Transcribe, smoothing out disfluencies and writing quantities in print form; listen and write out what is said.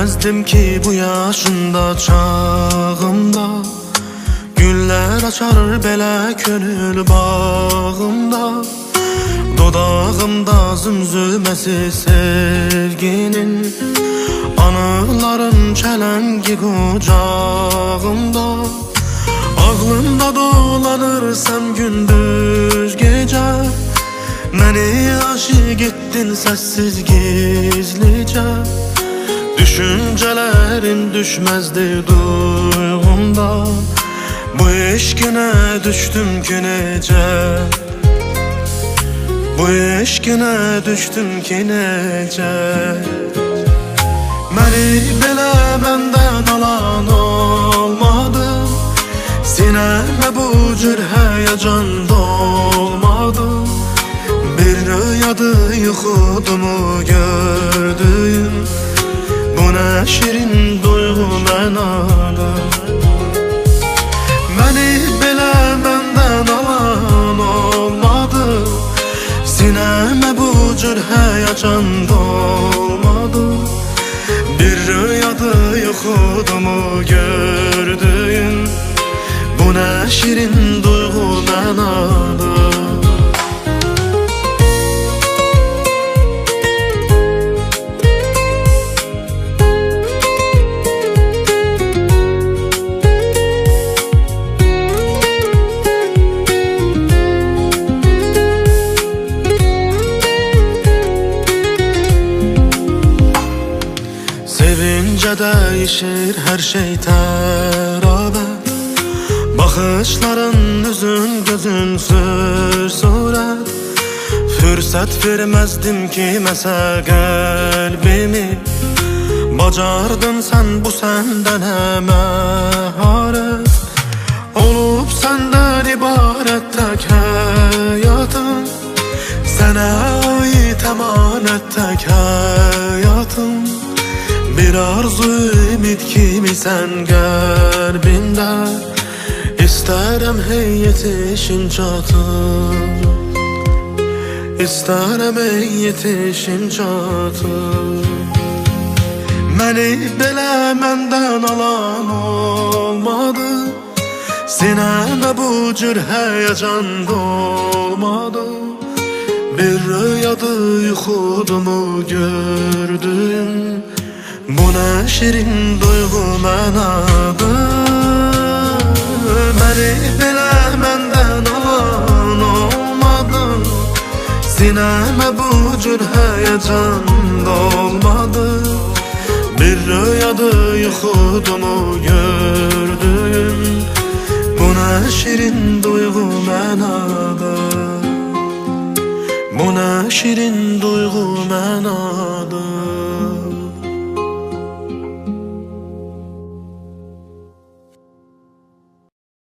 Bilmezdim ki bu yaşında çağımda güller açar belə könül bağımda. Dodağımda zümzüməsi sevginin, anıların çelengi kucağımda. Ağlımda dolanırsam gündüz gece, məni aşık ettin sessiz gizlice. Düşüncelerim düşmezdi duyğumda, bu eşkine düştüm ki nece, bu eşkine düştüm ki nece. Məni belə məndən alan olmadı, sinəmə bu cür həyəcan dolmadı. Bir rüyadı yuxudumu gördüyüm, bu nə şirin duyğu mənada. Məni belə məndən alan olmadı, sinəmə bu cür həyəcan dolmadı. Bir rüyadı yuxudumu gördüyüm, bu nə şirin duyğu mənada. Sevince değişir her şey terabe, bakışların üzün gözün sür suret. Fürsət vermezdim kimese kalbimi, bacardın sen bu senden məharət. Olup senden ibaret tek hayatım, sana ait emanet tek hayatım. Bir arzu ümit kimi sen kalbimde, İstərəm hey yetişin çatır, İstərəm hey yetişin çatır. Məni belə məndən alan olmadı, sinəmə bu cür həyəcan dolmadı. Bir rüyadı yuxudumu gördüm, bu nə şirin duyğu mənada. Məni belə məndən alan olmadı, sinəmə bu cür həyəcan dolmadı. Bir rüyadı yuxudumu gördüyüm, bu nə şirin duyğu mənada, bu nə şirin duyğu mənada.